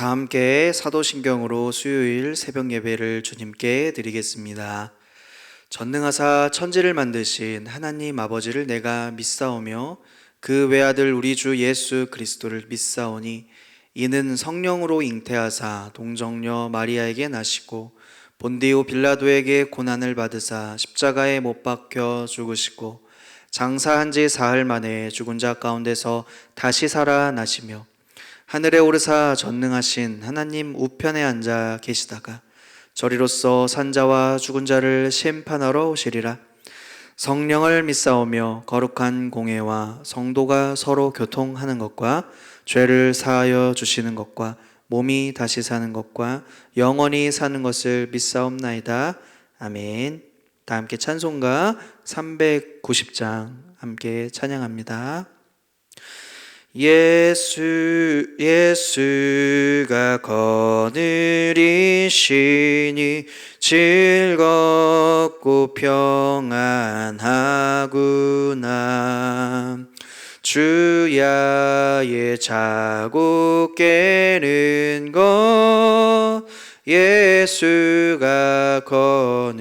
다 함께 사도신경으로 수요일 새벽 예배를 주님께 드리겠습니다. 전능하사 천지를 만드신 하나님 아버지를 내가 믿사오며 그 외아들 우리 주 예수 그리스도를 믿사오니 이는 성령으로 잉태하사 동정녀 마리아에게 나시고 본디오 빌라도에게 고난을 받으사 십자가에 못 박혀 죽으시고 장사한 지 사흘 만에 죽은 자 가운데서 다시 살아나시며 하늘에 오르사 전능하신 하나님 우편에 앉아 계시다가 저리로서 산자와 죽은 자를 심판하러 오시리라. 성령을 믿사오며 거룩한 공회와 성도가 서로 교통하는 것과 죄를 사하여 주시는 것과 몸이 다시 사는 것과 영원히 사는 것을 믿사옵나이다. 아멘. 다 함께 찬송가 390장 함께 찬양합니다. 예수가 거느리시니 즐겁고 평안하구나. 주야의 자고 깨는 것 예수가 거느리시네.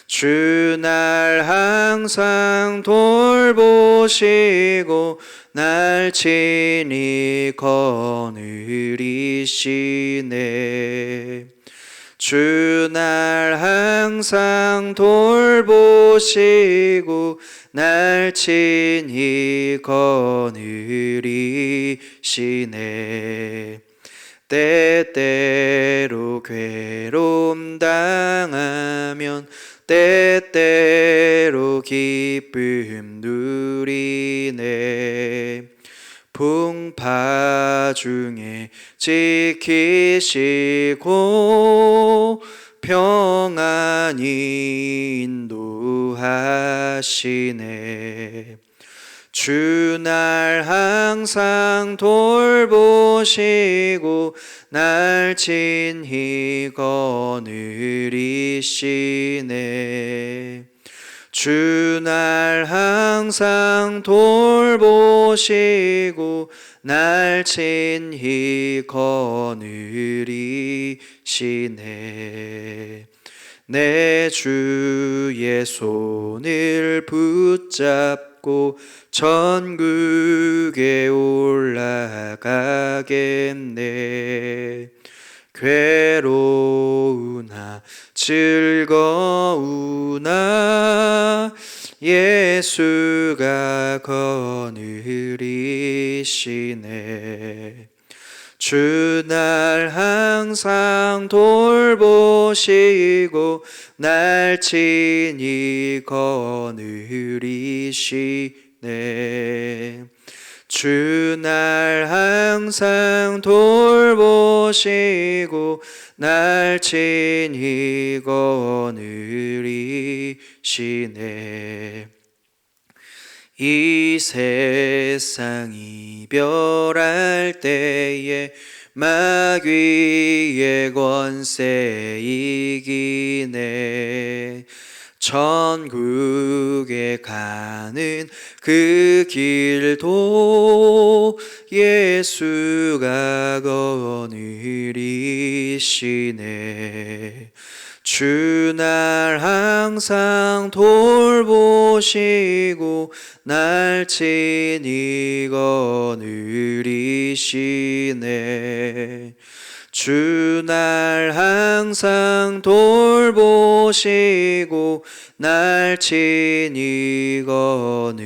주 날 항상 돌보시고 날 친히 거느리시네. 주 날 항상 돌보시고 날 친히 거느리시네. 때때로 괴로움 당하면 때때로 기쁨 누리네. 풍파 중에 지키시고 평안히 인도하시네. 주 날 항상 돌보시고 날 친히 거느리시네. 주 날 항상 돌보시고 날 친히 거느리시네. 내 주의 손을 붙잡고 천국에 올라가겠네. 괴로우나 즐거우나 예수가 거느리시네. 주 날 항상 돌보시고 날 친히 거느리시네. 주 날 항상 돌보시고 날 친히 거느리시네. 이 세상 이별할 때에 마귀의 권세 이기네. 천국에 가는 그 길도 예수가 거느리시네. 주 날 항상 돌보시고 날 친히 거느리시네. 주 날 항상 돌보시고 날 친히 거느리시네.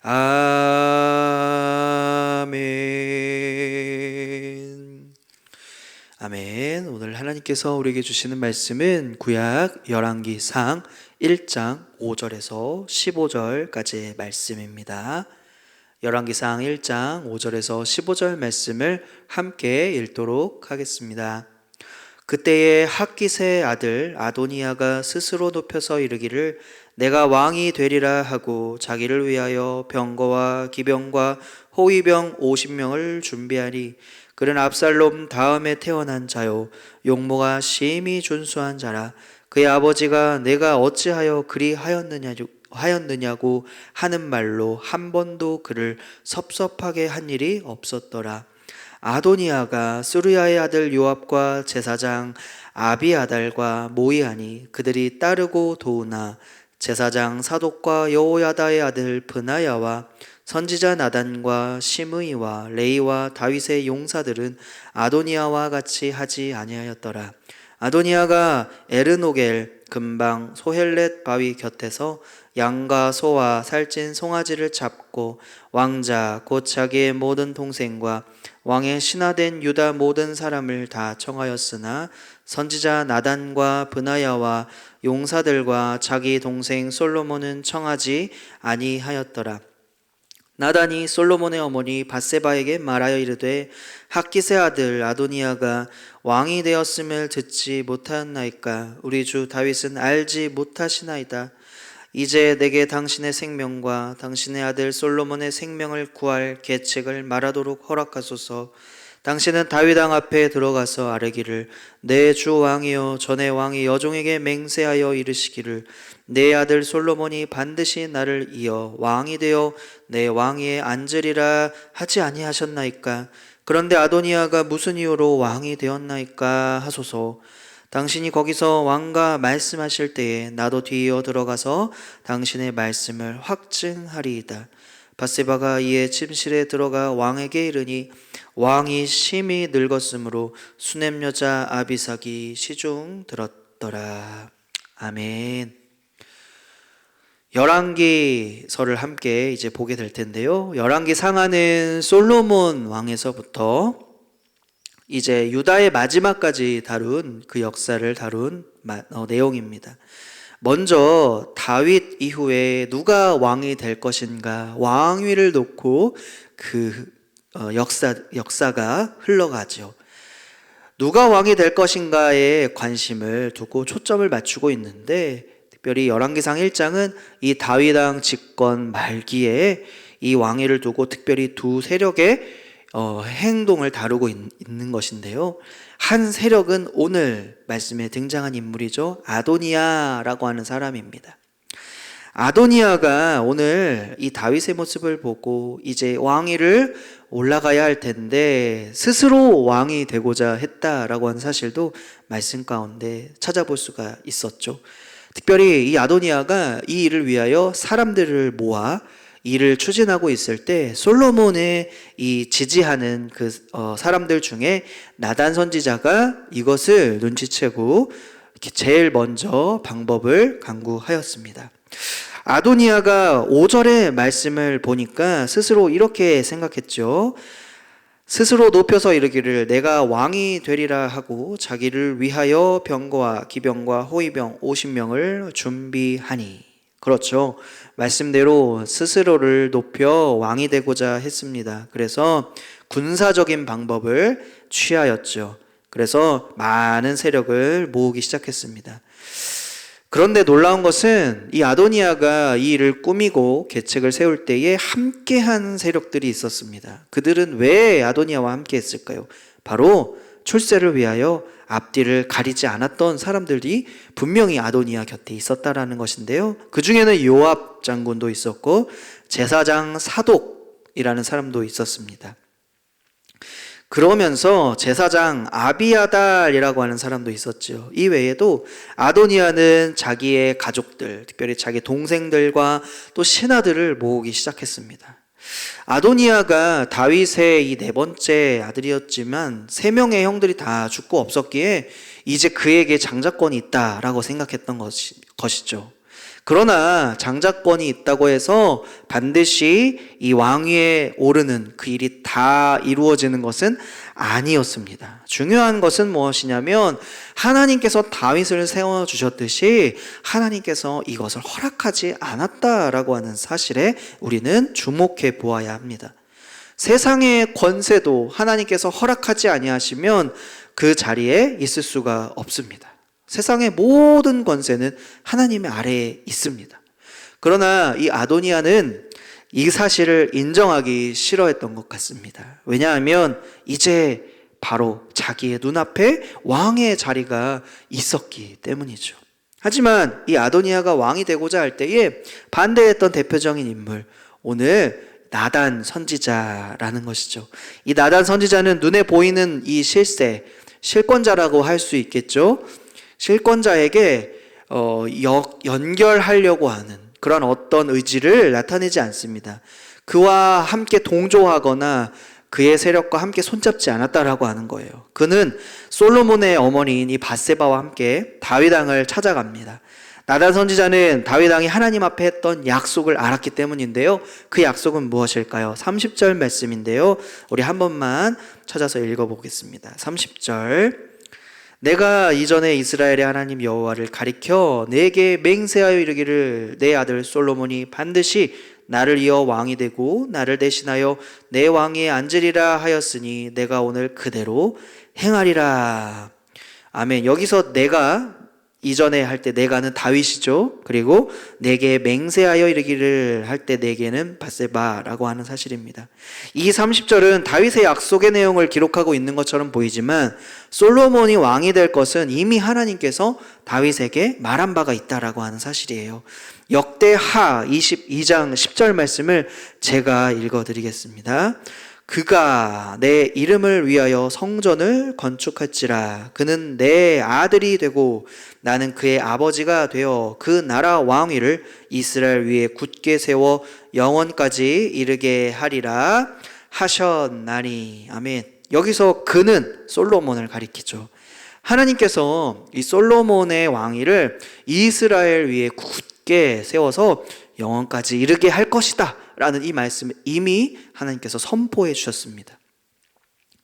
아멘. 아멘. 오늘 하나님께서 우리에게 주시는 말씀은 구약 열왕기상 1장 5절에서 15절까지의 말씀입니다. 열왕기상 1장 5절에서 15절 말씀을 함께 읽도록 하겠습니다. 그때에 핫깃의 아들 아도니아가 스스로 높여서 이르기를 내가 왕이 되리라 하고 자기를 위하여 병거와 기병과 호위병 50명을 준비하니 그는 압살롬 다음에 태어난 자요 용모가 심히 준수한 자라. 그의 아버지가 내가 어찌하여 그리하였느냐 하였느냐고 하는 말로 한 번도 그를 섭섭하게 한 일이 없었더라. 아도니아가 스루야의 아들 요압과 제사장 아비아달과 모이하니 그들이 따르고 도우나 제사장 사독과 여호야다의 아들 브나야와 선지자 나단과 시므이와 레이와 다윗의 용사들은 아도니아와 같이 하지 아니하였더라. 아도니아가 에르노겔 근방 소헬렛 바위 곁에서 양과 소와 살찐 송아지를 잡고 왕자 곧 자기의 모든 동생과 왕의 신하된 유다 모든 사람을 다 청하였으나 선지자 나단과 브나야와 용사들과 자기 동생 솔로몬은 청하지 아니하였더라. 나단이 솔로몬의 어머니 밧세바에게 말하여 이르되 학기스의 아들 아도니아가 왕이 되었음을 듣지 못하였나이까? 우리 주 다윗은 알지 못하시나이다. 이제 내게 당신의 생명과 당신의 아들 솔로몬의 생명을 구할 계책을 말하도록 허락하소서. 당신은 다윗 왕 앞에 들어가서 아뢰기를 내 주 왕이여 전에 왕이 여종에게 맹세하여 이르시기를 내 아들 솔로몬이 반드시 나를 이어 왕이 되어 내 왕위에 앉으리라 하지 아니하셨나이까? 그런데 아도니아가 무슨 이유로 왕이 되었나이까 하소서. 당신이 거기서 왕과 말씀하실 때에 나도 뒤이어 들어가서 당신의 말씀을 확증하리이다. 밧세바가 이에 침실에 들어가 왕에게 이르니 왕이 심히 늙었으므로 수냄 여자 아비삭이 시중 들었더라. 아멘. 열왕기서를 함께 이제 보게 될 텐데요. 열왕기 상하는 솔로몬 왕에서부터 이제 유다의 마지막까지 다룬 그 역사를 다룬 내용입니다. 먼저 다윗 이후에 누가 왕이 될 것인가 왕위를 놓고 그 역사가 흘러가죠. 누가 왕이 될 것인가에 관심을 두고 초점을 맞추고 있는데 특별히 열왕기상 1장은 이 다윗 왕 집권 말기에 이 왕위를 두고 특별히 두 세력의 행동을 다루고 있는 것인데요. 한 세력은 오늘 말씀에 등장한 인물이죠. 아도니아라고 하는 사람입니다. 아도니아가 오늘 이 다윗의 모습을 보고 이제 왕위를 올라가야 할 텐데 스스로 왕이 되고자 했다라고 하는 사실도 말씀 가운데 찾아볼 수가 있었죠. 특별히 이 아도니아가 이 일을 위하여 사람들을 모아 일을 추진하고 있을 때 솔로몬의 이 지지하는 그 사람들 중에 나단 선지자가 이것을 눈치채고 제일 먼저 방법을 강구하였습니다. 아도니아가 5절의 말씀을 보니까 스스로 이렇게 생각했죠. 스스로 높여서 이르기를 내가 왕이 되리라 하고 자기를 위하여 병거와 기병과 호위병 50명을 준비하니. 그렇죠. 말씀대로 스스로를 높여 왕이 되고자 했습니다. 그래서 군사적인 방법을 취하였죠. 그래서 많은 세력을 모으기 시작했습니다. 그런데 놀라운 것은 이 아도니아가 이 일을 꾸미고 계책을 세울 때에 함께한 세력들이 있었습니다. 그들은 왜 아도니아와 함께 했을까요? 바로 출세를 위하여 앞뒤를 가리지 않았던 사람들이 분명히 아도니아 곁에 있었다라는 것인데요. 그 중에는 요압 장군도 있었고 제사장 사독이라는 사람도 있었습니다. 그러면서 제사장 아비아달이라고 하는 사람도 있었죠. 이 외에도 아도니아는 자기의 가족들, 특별히 자기 동생들과 또 신하들을 모으기 시작했습니다. 아도니아가 다윗의 이 네 번째 아들이었지만 세 명의 형들이 다 죽고 없었기에 이제 그에게 장자권이 있다라고 생각했던 것이죠. 그러나 장자권이 있다고 해서 반드시 이 왕위에 오르는 그 일이 다 이루어지는 것은 아니었습니다. 중요한 것은 무엇이냐면 하나님께서 다윗을 세워주셨듯이 하나님께서 이것을 허락하지 않았다라고 하는 사실에 우리는 주목해 보아야 합니다. 세상의 권세도 하나님께서 허락하지 아니하시면 그 자리에 있을 수가 없습니다. 세상의 모든 권세는 하나님의 아래에 있습니다. 그러나 이 아도니아는 이 사실을 인정하기 싫어했던 것 같습니다. 왜냐하면 이제 바로 자기의 눈앞에 왕의 자리가 있었기 때문이죠. 하지만 이 아도니아가 왕이 되고자 할 때에 반대했던 대표적인 인물, 오늘 나단 선지자라는 것이죠. 이 나단 선지자는 눈에 보이는 이 실권자라고 할 수 있겠죠. 실권자에게 연결하려고 하는 그런 어떤 의지를 나타내지 않습니다. 그와 함께 동조하거나 그의 세력과 함께 손잡지 않았다라고 하는 거예요. 그는 솔로몬의 어머니인 이 밧세바와 함께 다윗 왕을 찾아갑니다. 나단 선지자는 다윗 왕이 하나님 앞에 했던 약속을 알았기 때문인데요. 그 약속은 무엇일까요? 30절 말씀인데요. 우리 한 번만 찾아서 읽어보겠습니다. 30절. 내가 이전에 이스라엘의 하나님 여호와를 가리켜 내게 맹세하여 이르기를 내 아들 솔로몬이 반드시 나를 이어 왕이 되고 나를 대신하여 내 왕위에 앉으리라 하였으니 내가 오늘 그대로 행하리라. 아멘. 여기서 내가, 이전에 할 때 내가는 다윗이죠. 그리고 내게 맹세하여 이르기를 할 때 내게는 밧세바라고 하는 사실입니다. 이 30절은 다윗의 약속의 내용을 기록하고 있는 것처럼 보이지만 솔로몬이 왕이 될 것은 이미 하나님께서 다윗에게 말한 바가 있다라고 하는 사실이에요. 역대하 22장 10절 말씀을 제가 읽어드리겠습니다. 그가 내 이름을 위하여 성전을 건축할지라. 그는 내 아들이 되고 나는 그의 아버지가 되어 그 나라 왕위를 이스라엘 위에 굳게 세워 영원까지 이르게 하리라 하셨나니. 아멘. 여기서 그는 솔로몬을 가리키죠. 하나님께서 이 솔로몬의 왕위를 이스라엘 위에 굳게 세워서 영원까지 이르게 할 것이다 라는 이 말씀을 이미 하나님께서 선포해 주셨습니다.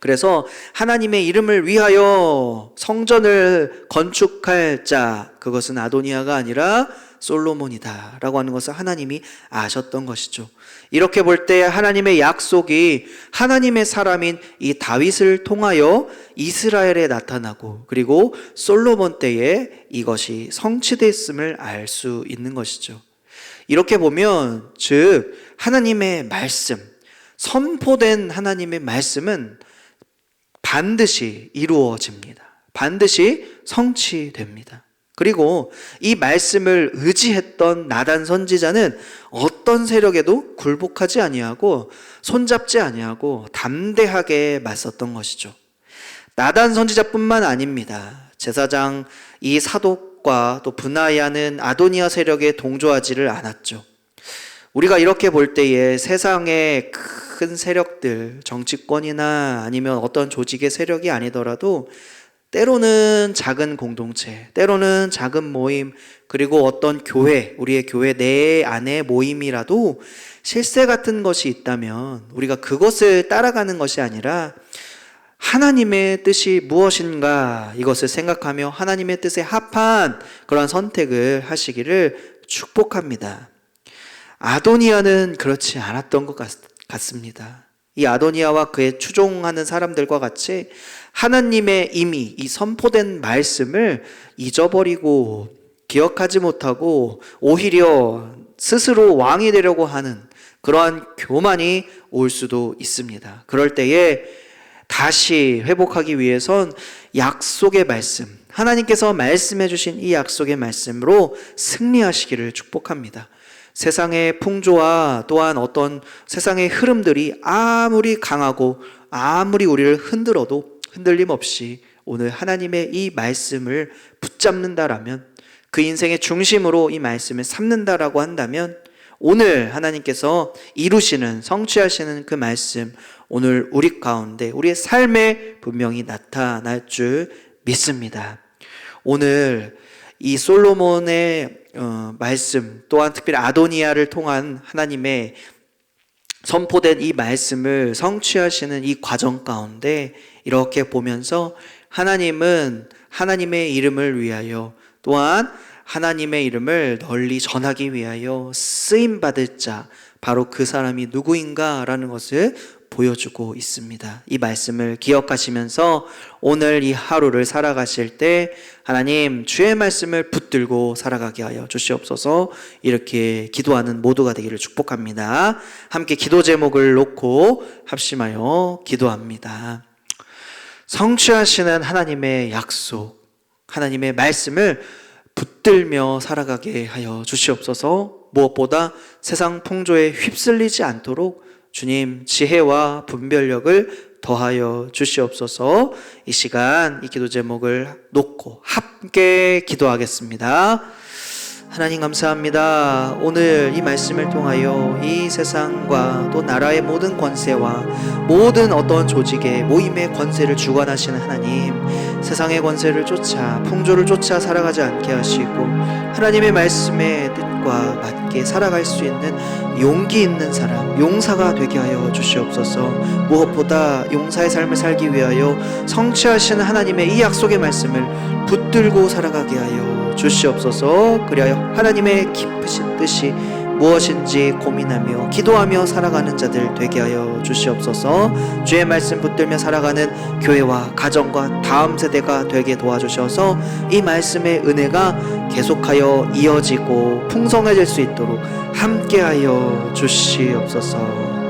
그래서 하나님의 이름을 위하여 성전을 건축할 자, 그것은 아도니아가 아니라 솔로몬이다 라고 하는 것을 하나님이 아셨던 것이죠. 이렇게 볼 때 하나님의 약속이 하나님의 사람인 이 다윗을 통하여 이스라엘에 나타나고 그리고 솔로몬 때에 이것이 성취됐음을 알 수 있는 것이죠. 이렇게 보면 즉 하나님의 말씀, 선포된 하나님의 말씀은 반드시 이루어집니다. 반드시 성취됩니다. 그리고 이 말씀을 의지했던 나단 선지자는 어떤 세력에도 굴복하지 아니하고 손잡지 아니하고 담대하게 맞섰던 것이죠. 나단 선지자뿐만 아닙니다. 제사장 이 사독과 또 브나야는 아도니아 세력에 동조하지를 않았죠. 우리가 이렇게 볼 때에 세상의 큰 세력들, 정치권이나 아니면 어떤 조직의 세력이 아니더라도 때로는 작은 공동체, 때로는 작은 모임, 그리고 어떤 교회, 우리의 교회 내 안의 모임이라도 실세 같은 것이 있다면 우리가 그것을 따라가는 것이 아니라 하나님의 뜻이 무엇인가 이것을 생각하며 하나님의 뜻에 합한 그런 선택을 하시기를 축복합니다. 아도니아는 그렇지 않았던 것 같습니다. 이 아도니아와 그의 추종하는 사람들과 같이 하나님의 이미 이 선포된 말씀을 잊어버리고 기억하지 못하고 오히려 스스로 왕이 되려고 하는 그러한 교만이 올 수도 있습니다. 그럴 때에 다시 회복하기 위해선 약속의 말씀, 하나님께서 말씀해 주신 이 약속의 말씀으로 승리하시기를 축복합니다. 세상의 풍조와 또한 어떤 세상의 흐름들이 아무리 강하고 아무리 우리를 흔들어도 흔들림 없이 오늘 하나님의 이 말씀을 붙잡는다라면, 그 인생의 중심으로 이 말씀을 삼는다라고 한다면 오늘 하나님께서 이루시는, 성취하시는 그 말씀 오늘 우리 가운데 우리의 삶에 분명히 나타날 줄 믿습니다. 오늘 이 솔로몬의 말씀, 또한 특별히 아도니아를 통한 하나님의 선포된 이 말씀을 성취하시는 이 과정 가운데 이렇게 보면서 하나님은 하나님의 이름을 위하여 또한 하나님의 이름을 널리 전하기 위하여 쓰임받을 자, 바로 그 사람이 누구인가라는 것을 보여주고 있습니다. 이 말씀을 기억하시면서 오늘 이 하루를 살아가실 때 하나님 주의 말씀을 붙들고 살아가게 하여 주시옵소서. 이렇게 기도하는 모두가 되기를 축복합니다. 함께 기도 제목을 놓고 합심하여 기도합니다. 성취하시는 하나님의 약속, 하나님의 말씀을 붙들며 살아가게 하여 주시옵소서. 무엇보다 세상 풍조에 휩쓸리지 않도록 주님 지혜와 분별력을 더하여 주시옵소서. 이 시간 이 기도 제목을 놓고 함께 기도하겠습니다. 하나님 감사합니다. 오늘 이 말씀을 통하여 이 세상과 또 나라의 모든 권세와 모든 어떤 조직의 모임의 권세를 주관하시는 하나님, 세상의 권세를 쫓아 풍조를 쫓아 살아가지 않게 하시고 하나님의 말씀의 뜻과 맞게 살아갈 수 있는 용기 있는 사람, 용사가 되게 하여 주시옵소서. 무엇보다 용사의 삶을 살기 위하여 성취하시는 하나님의 이 약속의 말씀을 붙들고 살아가게 하여 주시옵소서. 그리하여 하나님의 깊으신 뜻이 무엇인지 고민하며 기도하며 살아가는 자들 되게 하여 주시옵소서. 주의 말씀 붙들며 살아가는 교회와 가정과 다음 세대가 되게 도와주셔서 이 말씀의 은혜가 계속하여 이어지고 풍성해질 수 있도록 함께하여 주시옵소서.